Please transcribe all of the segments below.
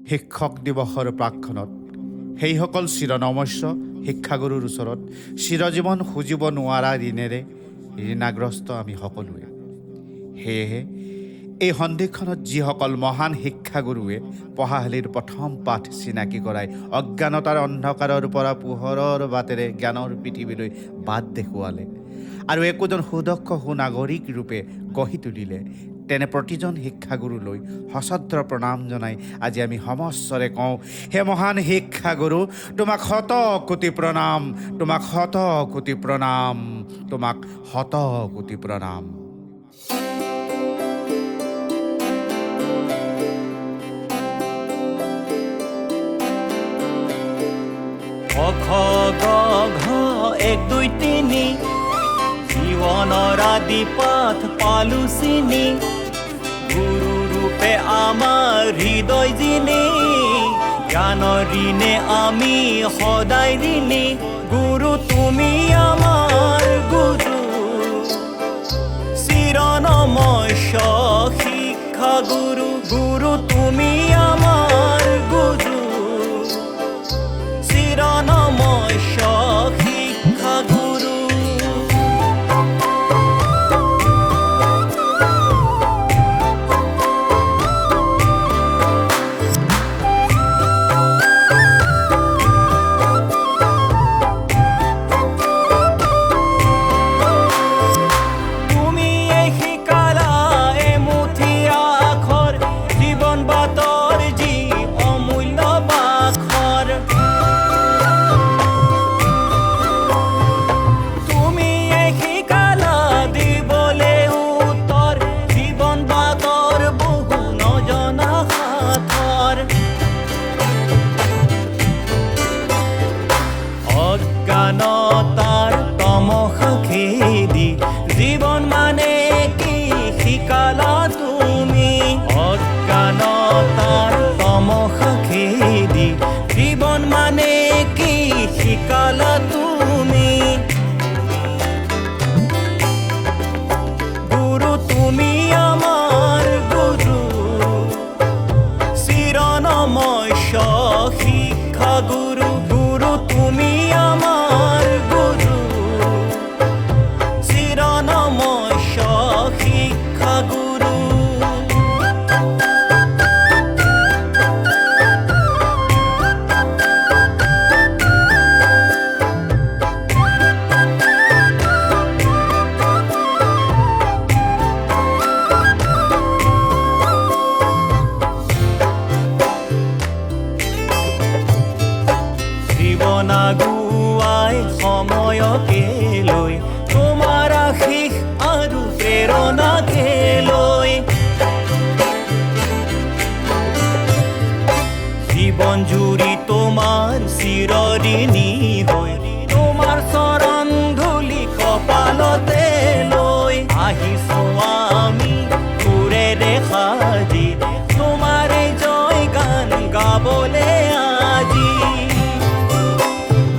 শিক্ষক দিৱসৰ প্ৰাকক্ষণত সেইসকল চিৰনমস্য শিক্ষাগুৰুৰ ওচৰত চিৰজীৱন খুজিব নোৱাৰা ঋণেৰে ঋণাগ্ৰস্ত আমি সকলোৱে। সেয়েহে এই সন্ধিক্ষণত যিসকল মহান শিক্ষাগুৰুৱে পঢ়াশালীৰ প্ৰথম পাঠ চিনাকি কৰাই অজ্ঞানতাৰ অন্ধকাৰৰ পৰা পোহৰৰ বাটেৰে জ্ঞানৰ পৃথিৱীলৈ বাট দেখুৱালে আৰু একোজন সুদক্ষ সুনাগৰিক ৰূপে গঢ়ি তুলিলে, তেনে প্ৰতিজন শিক্ষাগুৰুলৈ সশ্ৰদ্ধ প্ৰণাম জনাই আজি আমি সমস্বৰে কওঁ, হে মহান শিক্ষাগুৰু, তোমাক শত কোটি প্ৰণাম, তোমাক শত কোটি প্ৰণাম, তোমাক শত কোটি প্ৰণাম। ক খ গ ঘ 1 2 3 জীৱনৰ আদি পাঠ পালো চিনি, গুৰু ৰূপে আমাৰ হৃদয় জিনি, জ্ঞানৰ ঋণে আমি সদায় ঋণী। গুৰু তুমি আমাৰ গুৰু, চিৰনমস্য শিক্ষা গুৰু। গুৰু তুমি আমাৰ গুৰু, চিৰনমস্য শিক্ষা গুৰু। অজ্ঞানতাৰ তমসা খেদি জীৱন মানে কি শিকালা তুমি, অজ্ঞানতাৰ তমসা খেদি জীৱন মানে কি শিকালা তুমি। গুৰু তুমি আমাৰ গুৰু, চিৰনমস্য শিক্ষা গুৰু। গুৰু তুমি আমাৰ গুৰু, চিৰনমস্য শিক্ষা গুৰু। জীৱন আগুৱাই সময়কে লৈ তোমাৰ আশীষ আৰু প্ৰেৰণাকে লৈ, জীৱন জুৰি তোমাৰ চিৰঋণী হৈ, তোমাৰ চৰণ ধূলি কপালতে লৈ আহিছো আমি সুৰেৰে সাজি, তোমাৰে জয় গান গাবলে আজি।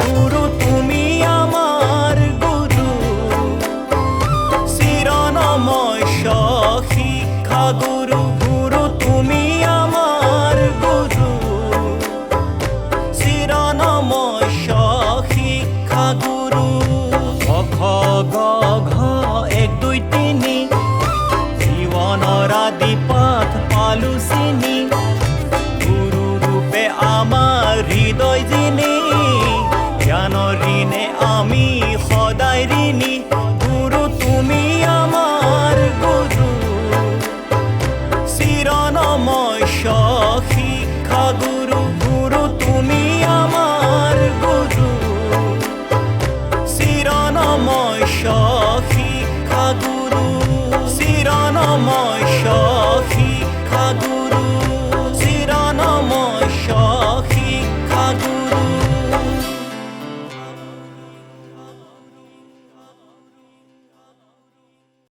গুৰু তুমি আমাৰ গুৰু, চিৰনমস্য শিক্ষা গুৰু। গুৰু তুমি আমাৰ গুৰু, চিৰনমস্য শিক্ষা গুৰু। ক খ গ ঘ 1 2 3 জীৱনৰ আদি পাঠ পালো চিনি, গুৰু ৰূপে আমাৰ হৃদয়